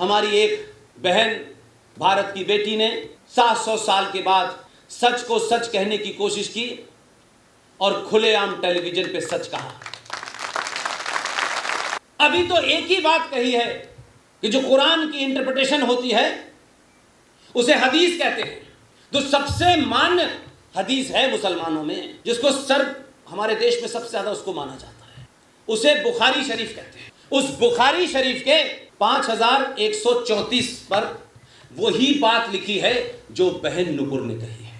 हमारी एक बहन भारत की बेटी ने 700 साल के बाद सच को सच कहने की कोशिश की और खुलेआम टेलीविजन पे सच कहा। अभी तो एक ही बात कही है कि जो कुरान की इंटरप्रिटेशन होती है उसे हदीस कहते हैं। जो सबसे मान्य हदीस है मुसलमानों में, जिसको हमारे देश में सबसे ज्यादा उसको माना जाता है, उसे बुखारी शरीफ कहते हैं। उस बुखारी शरीफ के 5134 पर वही बात लिखी है जो बहन नुपुर ने कही है।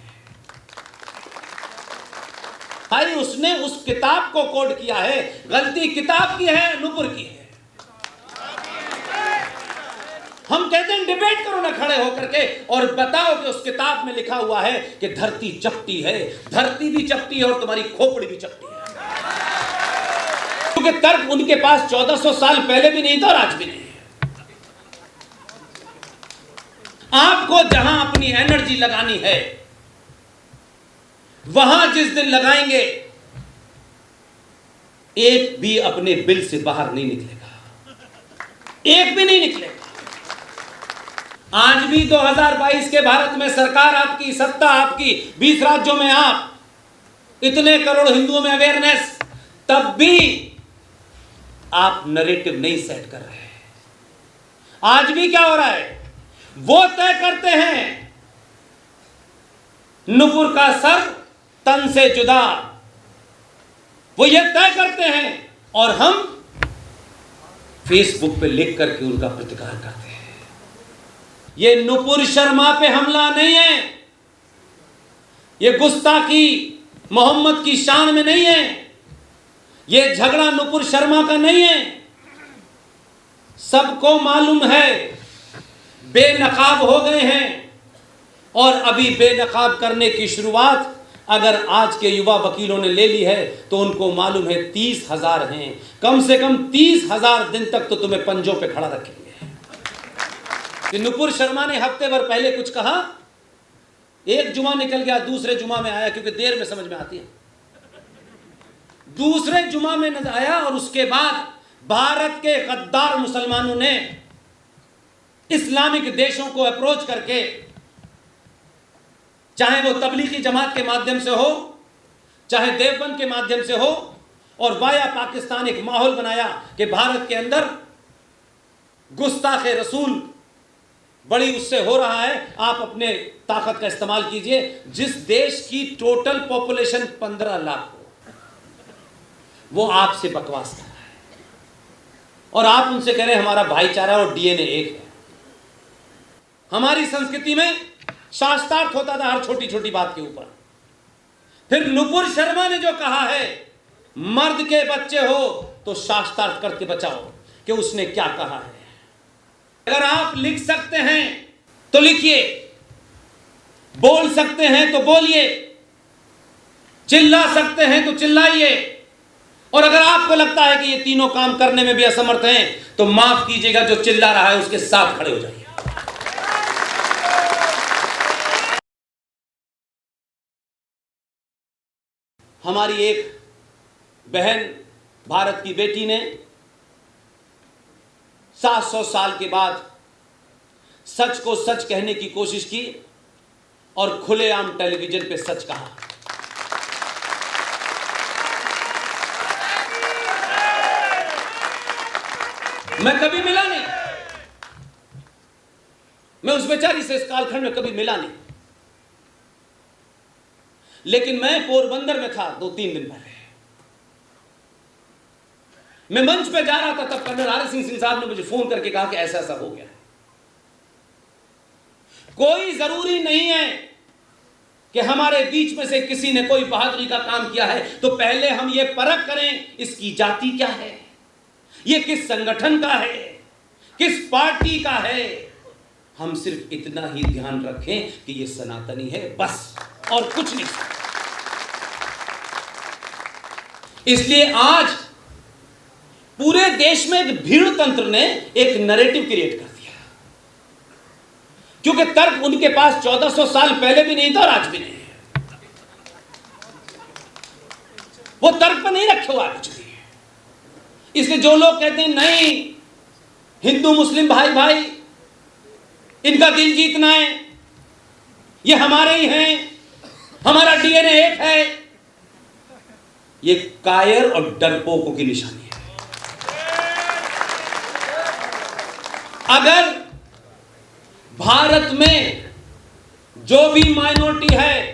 भाई उसने उस किताब को कोड किया है, गलती किताब की है, नुपुर की है। हम कहते हैं डिबेट करो ना खड़े होकर के और बताओ कि उस किताब में लिखा हुआ है कि धरती चपटी है, धरती भी चपटी है और तुम्हारी खोपड़ी भी चपटी है। क्योंकि तर्क उनके पास 1400 साल पहले भी नहीं था और आज भी नहीं है। आपको जहां अपनी एनर्जी लगानी है वहां जिस दिन लगाएंगे एक भी अपने बिल से बाहर नहीं निकलेगा, एक भी नहीं निकलेगा। आज भी 2022 के भारत में सरकार आपकी, सत्ता आपकी, 20 राज्यों में आप, इतने करोड़ हिंदुओं में अवेयरनेस, तब भी आप नैरेटिव नहीं सेट कर रहे हैं। आज भी क्या हो रहा है, वो तय करते हैं नुपुर का सर तन से जुदा, वो ये तय करते हैं और हम फेसबुक पे लिख करके उनका प्रतिकार करते हैं। ये नुपुर शर्मा पे हमला नहीं है, ये गुस्ताखी मोहम्मद की शान में नहीं है, ये झगड़ा नुपुर शर्मा का नहीं है। सबको मालूम है बेनकाब हो गए हैं और अभी बेनकाब करने की शुरुआत अगर आज के युवा वकीलों ने ले ली है तो उनको मालूम है 30,000 हैं, कम से कम 30,000 दिन तक तो तुम्हें पंजों पे खड़ा रखेंगे। कि नुपुर शर्मा ने हफ्ते भर पहले कुछ कहा, एक जुमा निकल गया, दूसरे जुमा में आया, क्योंकि देर में समझ में आती है, दूसरे जुमा में नजर आया और उसके बाद भारत के गद्दार मुसलमानों ने इस्लामिक देशों को अप्रोच करके, चाहे वो तबलीगी जमात के माध्यम से हो, चाहे देवबंद के माध्यम से हो, और वाया पाकिस्तान एक माहौल बनाया कि भारत के अंदर गुस्ताखे रसूल बड़ी उससे हो रहा है, आप अपने ताकत का इस्तेमाल कीजिए। जिस देश की टोटल पॉपुलेशन 15 लाख हो, वो आपसे बकवास कर रहा है और आप उनसे कह रहे हैं हमारा भाईचारा और डीएनए एक है। हमारी संस्कृति में शास्त्रार्थ होता था हर छोटी छोटी बात के ऊपर। फिर नुपुर शर्मा ने जो कहा है मर्द के बच्चे हो तो शास्त्रार्थ करके बचाओ, कि उसने क्या कहा है। अगर आप लिख सकते हैं तो लिखिए, बोल सकते हैं तो बोलिए, चिल्ला सकते हैं तो चिल्लाइए, और अगर आपको लगता है कि ये तीनों काम करने में भी असमर्थ हैं तो माफ कीजिएगा, जो चिल्ला रहा है उसके साथ खड़े हो जाइए। हमारी एक बहन भारत की बेटी ने 700 साल के बाद सच को सच कहने की कोशिश की और खुलेआम टेलीविजन पे सच कहा। मैं कभी मिला नहीं, मैं उस बेचारी से इस कालखंड में कभी मिला नहीं, लेकिन मैं पोरबंदर में था 2-3 दिन पहले। मैं मंच पे जा रहा था, तब कर्नल आर सिंह साहब ने मुझे फोन करके कहा कि ऐसा ऐसा हो गया। कोई जरूरी नहीं है कि हमारे बीच में से किसी ने कोई बहादुरी का काम किया है तो पहले हम ये परख करें इसकी जाति क्या है, ये किस संगठन का है, किस पार्टी का है। हम सिर्फ इतना ही ध्यान रखें कि ये सनातनी है, बस, और कुछ नहीं। इसलिए आज पूरे देश में एक भीड़ तंत्र ने एक नैरेटिव क्रिएट कर दिया, क्योंकि तर्क उनके पास 1400 साल पहले भी नहीं था और आज भी नहीं है। वो तर्क पर नहीं रखे हुआ कुछ भी। इसलिए जो लोग कहते हैं नहीं हिंदू मुस्लिम भाई भाई, इनका दिल जीतना है, ये हमारे ही हैं, हमारा डीएनए एक है, ये कायर और डरपोकों की निशानी है। अगर भारत में जो भी माइनॉरिटी है,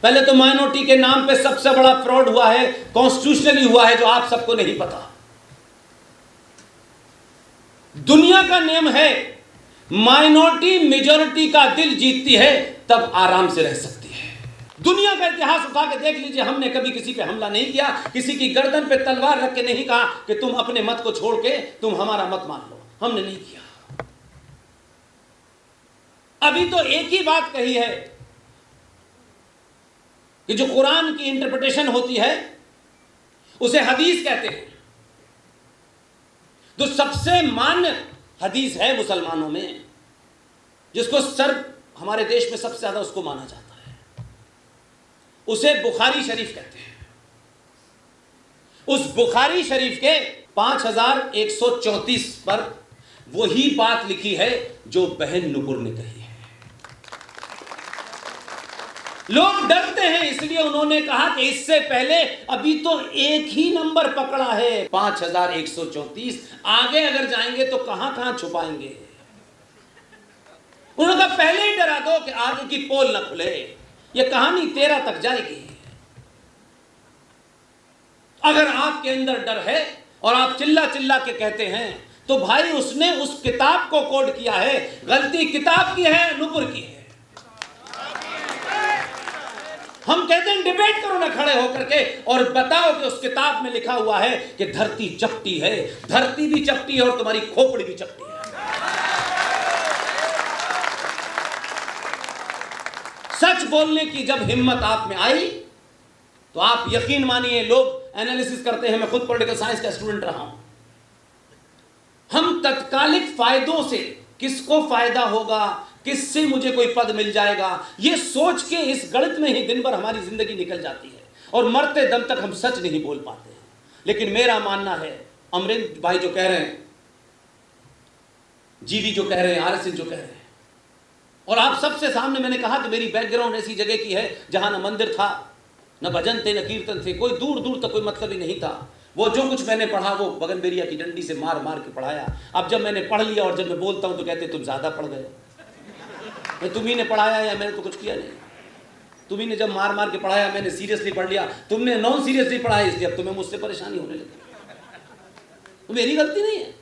पहले तो माइनॉरिटी के नाम पे सबसे बड़ा फ्रॉड हुआ है, कॉन्स्टिट्यूशनली हुआ है, जो आप सबको नहीं पता। दुनिया का नियम है, माइनॉरिटी मेजॉरिटी का दिल जीतती है तब आराम से रह सकती है। दुनिया का इतिहास उठा के देख लीजिए, हमने कभी किसी पे हमला नहीं किया, किसी की गर्दन पे तलवार रख के नहीं कहा कि तुम अपने मत को छोड़ के तुम हमारा मत मान लो, हमने नहीं किया। अभी तो एक ही बात कही है कि जो कुरान की इंटरप्रिटेशन होती है उसे हदीस कहते हैं। तो सबसे मान्य हदीस है मुसलमानों में, जिसको हमारे देश में सबसे ज्यादा उसको माना जाता है, उसे बुखारी शरीफ कहते हैं। उस बुखारी शरीफ के 5134 पर वही बात लिखी है जो बहन नुपुर ने कही है। लोग डरते हैं, इसलिए उन्होंने कहा कि इससे पहले अभी तो एक ही नंबर पकड़ा है 5134, आगे अगर जाएंगे तो कहां छुपाएंगे। उन्होंने कहा पहले ही डरा दो कि आगे की पोल न खुले, यह कहानी 13 तक जाएगी। अगर आपके अंदर डर है और आप चिल्ला चिल्ला के कहते हैं तो भाई उसने उस किताब को कोड किया है, गलती किताब की है, नुपुर की है। हम कहते हैं डिबेट करो ना खड़े होकर के और बताओ कि उस किताब में लिखा हुआ है कि धरती चपटी है, धरती भी चपटी है और तुम्हारी खोपड़ी भी चपटी है। सच बोलने की जब हिम्मत आप में आई तो आप यकीन मानिए, लोग एनालिसिस करते हैं, मैं खुद पॉलिटिकल साइंस का स्टूडेंट रहा हूं, हम तत्कालिक फायदों से किसको फायदा होगा, किससे मुझे कोई पद मिल जाएगा, ये सोच के इस गणित में ही दिन भर हमारी जिंदगी निकल जाती है और मरते दम तक हम सच नहीं बोल पाते हैं। लेकिन मेरा मानना है, अमरिंदर भाई जो कह रहे हैं, जीडी जो कह रहे हैं, आरएसएस जो कह रहे हैं, और आप सबसे सामने मैंने कहा कि मेरी बैकग्राउंड ऐसी जगह की है जहां न मंदिर था, न भजन थे, न कीर्तन थे, कोई दूर दूर तक कोई मतलब ही नहीं था। वो जो कुछ मैंने पढ़ा वो बगनबेरिया की डंडी से मार मार के पढ़ाया। अब जब मैंने पढ़ लिया और जब मैं बोलता हूं तो कहते तुम ज्यादा पढ़ गए। तुम्ही ने पढ़ाया या मैंने तो कुछ किया नहीं, तुम्ही ने जब मार मार के पढ़ाया, मैंने सीरियसली पढ़ लिया, तुमने नॉन सीरियसली पढ़ाया, इसलिए अब तुम्हें मुझसे परेशानी होने लगी। तो मेरी गलती नहीं है।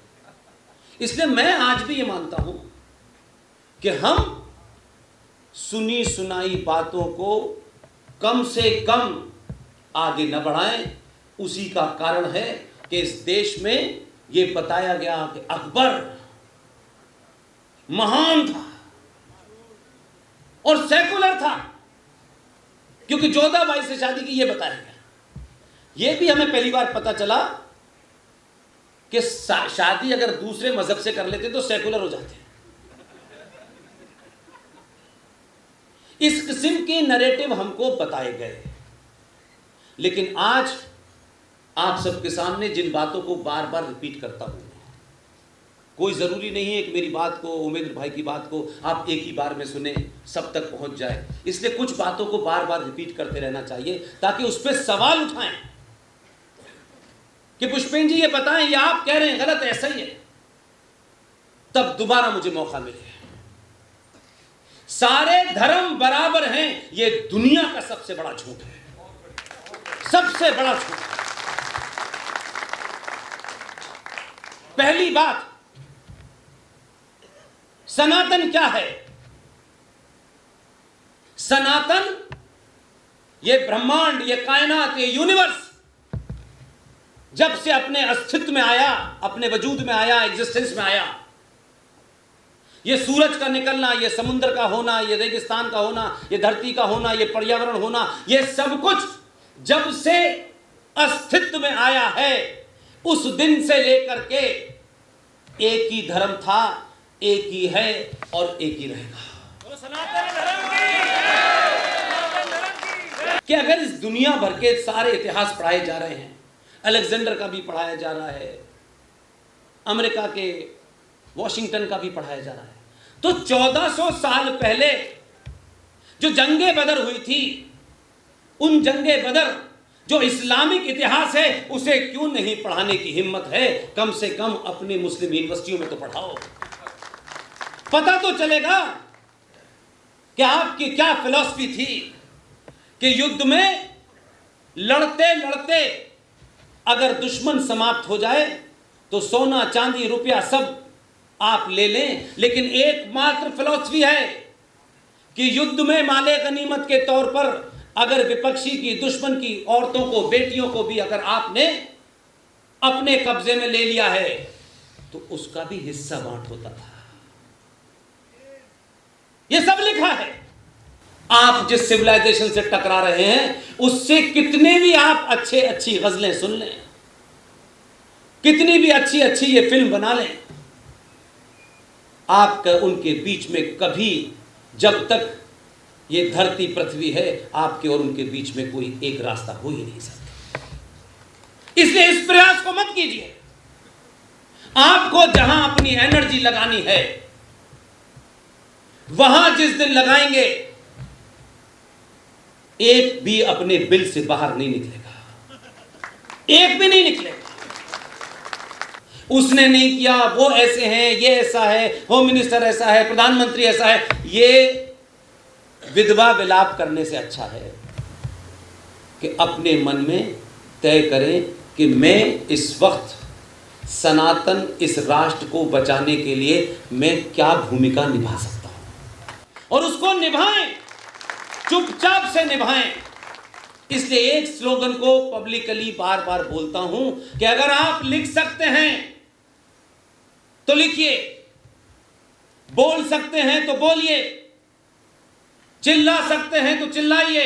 इसलिए मैं आज भी ये मानता हूं कि हम सुनी सुनाई बातों को कम से कम आगे न बढ़ाएं। उसी का कारण है कि इस देश में यह बताया गया कि अकबर महान था और सेकुलर था, क्योंकि जोधाबाई से शादी की यह बताया गया। यह भी हमें पहली बार पता चला कि शादी अगर दूसरे मजहब से कर लेते तो सेकुलर हो जाते। इस किस्म के नैरेटिव हमको बताए गए। लेकिन आज आप सबके सामने जिन बातों को बार बार रिपीट करता हूं, कोई ज़रूरी नहीं है कि मेरी बात को, उमेंद्र भाई की बात को आप एक ही बार में सुने, सब तक पहुंच जाए। इसलिए कुछ बातों को बार बार रिपीट करते रहना चाहिए ताकि उस पर सवाल उठाएं कि पुष्पेन जी ये बताएं, ये आप कह रहे हैं गलत, ऐसा ही है, तब दोबारा मुझे मौका मिले। सारे धर्म बराबर हैं, ये दुनिया का सबसे बड़ा झूठ है, सबसे बड़ा झूठ। पहली बात, सनातन क्या है? सनातन ये ब्रह्मांड, ये कायनात, ये यूनिवर्स जब से अपने अस्तित्व में आया, अपने वजूद में आया, एग्जिस्टेंस में आया, ये सूरज का निकलना, ये समुद्र का होना, ये रेगिस्तान का होना, ये धरती का होना, ये पर्यावरण होना, ये सब कुछ जब से अस्तित्व में आया है, उस दिन से लेकर के एक ही धर्म था, एक ही है और एक ही रहेगा। सनातन धर्म कि अगर इस दुनिया भर के सारे इतिहास पढ़ाए जा रहे हैं, अलेक्जेंडर का भी पढ़ाया जा रहा है, अमेरिका के वॉशिंगटन का भी पढ़ाया जा रहा है, तो 1400 साल पहले जो जंगे बदर हुई थी, उन जंगे बदर जो इस्लामिक इतिहास है, उसे क्यों नहीं पढ़ाने की हिम्मत है? कम से कम अपनी मुस्लिम यूनिवर्सिटियों में तो पढ़ाओ, पता तो चलेगा कि आपकी क्या फिलॉसफी थी कि युद्ध में लड़ते लड़ते अगर दुश्मन समाप्त हो जाए तो सोना चांदी रुपया सब आप ले लें, लेकिन एकमात्र फिलॉसफी है कि युद्ध में माले गनीमत के तौर पर अगर विपक्षी की, दुश्मन की औरतों को, बेटियों को भी अगर आपने अपने कब्जे में ले लिया है तो उसका भी हिस्सा बांट होता था। ये सब लिखा है। आप जिस सिविलाइजेशन से टकरा रहे हैं उससे कितने भी आप अच्छी गजलें सुन लें, कितनी भी अच्छी ये फिल्म बना लें, आपका उनके बीच में कभी, जब तक ये धरती पृथ्वी है, आपके और उनके बीच में कोई एक रास्ता हो ही नहीं सकता। इसलिए इस प्रयास को मत कीजिए। आपको जहां अपनी एनर्जी लगानी है वहां जिस दिन लगाएंगे, एक भी अपने बिल से बाहर नहीं निकलेगा, एक भी नहीं निकलेगा। उसने नहीं किया, वो ऐसे हैं, ये ऐसा है, होम मिनिस्टर ऐसा है, प्रधानमंत्री ऐसा है, ये विधवा विलाप करने से अच्छा है कि अपने मन में तय करें कि मैं इस वक्त सनातन, इस राष्ट्र को बचाने के लिए मैं क्या भूमिका निभा सकता हूं, और उसको निभाएं, चुपचाप से निभाएं। इसलिए एक स्लोगन को पब्लिकली बार बार बोलता हूं कि अगर आप लिख सकते हैं तो लिखिए, बोल सकते हैं तो बोलिए, चिल्ला सकते हैं तो चिल्लाइए,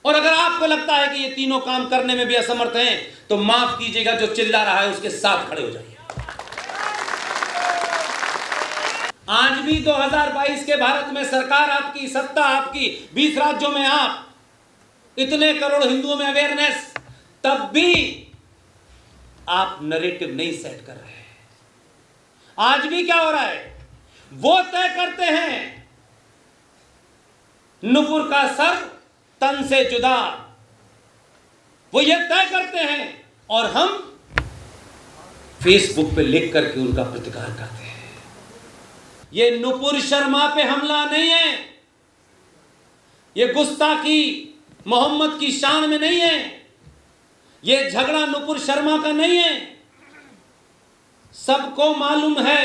और अगर आपको लगता है कि ये तीनों काम करने में भी असमर्थ हैं तो माफ कीजिएगा, जो चिल्ला रहा है उसके साथ खड़े हो जाइए। आज भी 2022 के भारत में सरकार आपकी, सत्ता आपकी, 20 राज्यों में आप, इतने करोड़ हिंदुओं में अवेयरनेस, तब भी आप नरेटिव नहीं सेट कर रहे हैं। आज भी क्या हो रहा है, वो तय करते हैं नुपुर का सर तन से जुदा, वो ये तय करते हैं और हम फेसबुक पे लिख करके उनका प्रतिकार करते हैं। ये नुपुर शर्मा पे हमला नहीं है, ये गुस्ताखी मोहम्मद की शान में नहीं है, ये झगड़ा नुपुर शर्मा का नहीं है। सबको मालूम है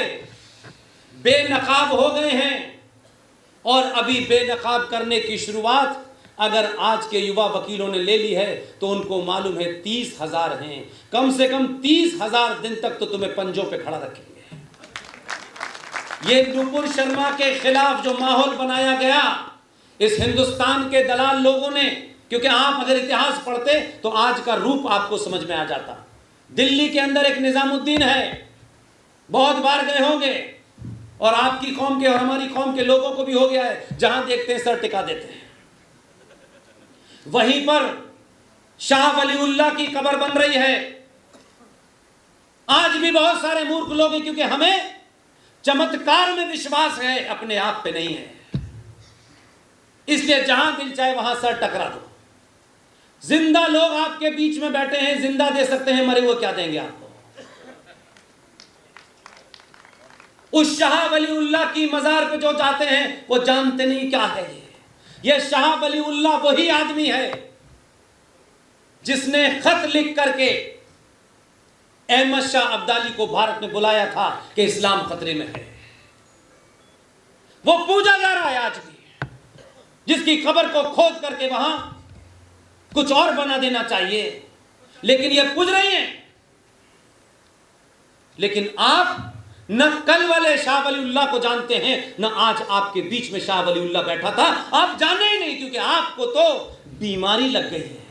बेनकाब हो गए हैं, और अभी बेनकाब करने की शुरुआत अगर आज के युवा वकीलों ने ले ली है तो उनको मालूम है 30,000 हैं, कम से कम 30,000 दिन तक तो तुम्हें पंजों पे खड़ा रखेंगे। ये नुपुर शर्मा के खिलाफ जो माहौल बनाया गया इस हिंदुस्तान के दलाल लोगों ने, क्योंकि आप अगर इतिहास पढ़ते तो आज का रूप आपको समझ में आ जाता। दिल्ली के अंदर एक निजामुद्दीन है, बहुत बार गए होंगे, और आपकी कौम के और हमारी कौम के लोगों को भी हो गया है, जहां देखते हैं सर टिका देते हैं। वहीं पर शाह वलीउल्लाह की कब्र बन रही है। आज भी बहुत सारे मूर्ख लोग हैं, क्योंकि हमें चमत्कार में विश्वास है, अपने आप पे नहीं है। इसलिए जहां दिल चाहे वहां सर टकरा दो। जिंदा लोग आपके बीच में बैठे हैं, जिंदा दे सकते हैं, मरे हुए क्या देंगे आपको? उस शाह वलीउल्लाह की मजार पे जो जाते हैं वो जानते नहीं क्या है ये शाह वलीउल्लाह वही आदमी है जिसने खत लिख करके अहमद शाह अब्दाली को भारत में बुलाया था कि इस्लाम खतरे में है। वो पूजा जा रहा है आज भी, जिसकी कब्र को खोद करके वहां कुछ और बना देना चाहिए, लेकिन ये पूज रही हैं। लेकिन आप न कल वाले शाह वलीउल्लाह को जानते हैं, न आज आपके बीच में शाह वलीउल्लाह बैठा था। आप जाने ही नहीं, क्योंकि आपको तो बीमारी लग गई है।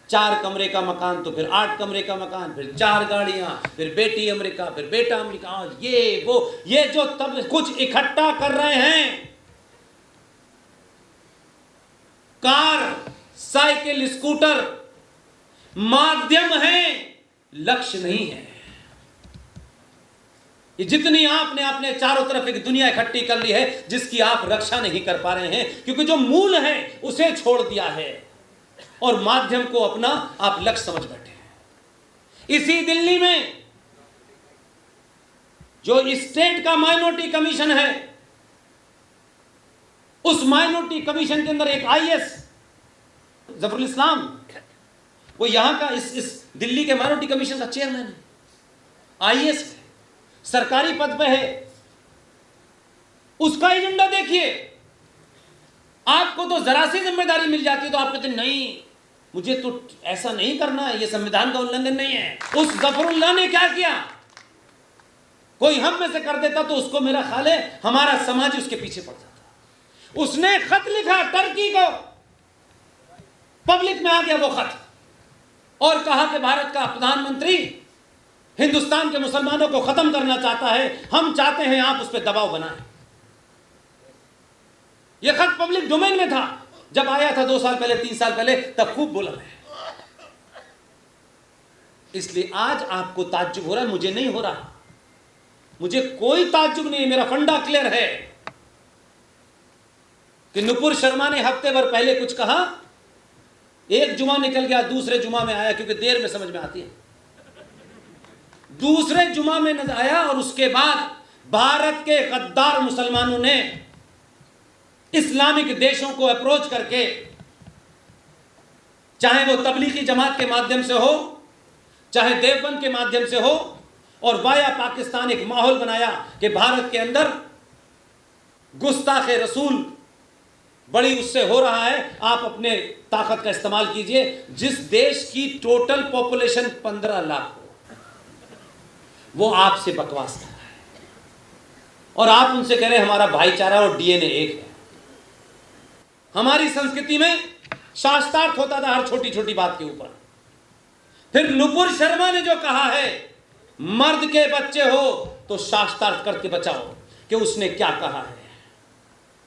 4 कमरे का मकान तो फिर 8 कमरे का मकान, फिर 4 गाड़ियां, फिर बेटी अमेरिका, फिर बेटा अमेरिका, ये वो, ये जो तब कुछ इकट्ठा कर रहे हैं, कार, साइकिल, स्कूटर, माध्यम है, लक्ष्य नहीं है। कि जितनी आपने अपने चारों तरफ एक दुनिया इकट्ठी कर ली है जिसकी आप रक्षा नहीं कर पा रहे हैं, क्योंकि जो मूल है उसे छोड़ दिया है और माध्यम को अपना आप लक्ष्य समझ बैठे हैं। इसी दिल्ली में जो स्टेट का माइनॉरिटी कमीशन है, उस माइनॉरिटी कमीशन के अंदर एक आईएएस जफरुल इस्लाम, वो यहां का इस दिल्ली के माइनॉरिटी कमीशन का चेयरमैन है, आईएएस है, सरकारी पद पे है। उसका एजेंडा देखिए। आपको तो जरा सी जिम्मेदारी मिल जाती है तो आप कहते नहीं, मुझे तो ऐसा नहीं करना है, ये संविधान का उल्लंघन नहीं है। उस जफरुल्लाह ने क्या किया? कोई हम में से कर देता तो उसको मेरा ख्याल है हमारा समाज उसके पीछे पड़ जाता। उसने खत लिखा टर्की को, पब्लिक में आ गया वो खत, और कहा कि भारत का प्रधानमंत्री हिंदुस्तान के मुसलमानों को खत्म करना चाहता है, हम चाहते हैं आप उस पर दबाव बनाएं। यह खत पब्लिक डोमेन में था, जब आया था 2 साल पहले 3 साल पहले, तब खूब बोला है। इसलिए आज आपको ताज्जुब हो रहा है, मुझे नहीं हो रहा, मुझे कोई ताज्जुब नहीं, मेरा फंडा क्लियर है कि नुपुर शर्मा ने हफ्ते भर पहले कुछ कहा, एक जुमा निकल गया, दूसरे जुमा में आया, क्योंकि देर में समझ में आती है, दूसरे जुमा में नजर आया, और उसके बाद भारत के गद्दार मुसलमानों ने इस्लामिक देशों को अप्रोच करके, चाहे वो तबलीगी जमात के माध्यम से हो, चाहे देवबंद के माध्यम से हो, और वाया पाकिस्तान एक माहौल बनाया कि भारत के अंदर गुस्ताखे रसूल बड़ी उससे हो रहा है। आप अपने ताकत का इस्तेमाल कीजिए। जिस देश की टोटल पॉपुलेशन 15 लाख हो, वो आपसे बकवास कर रहा है, और आप उनसे कह रहे हैं हमारा भाईचारा और डीएनए एक है। हमारी संस्कृति में शास्त्रार्थ होता था हर छोटी छोटी बात के ऊपर। फिर नुपुर शर्मा ने जो कहा है, मर्द के बच्चे हो तो शास्त्रार्थ करके बचाओ, कि उसने क्या कहा है।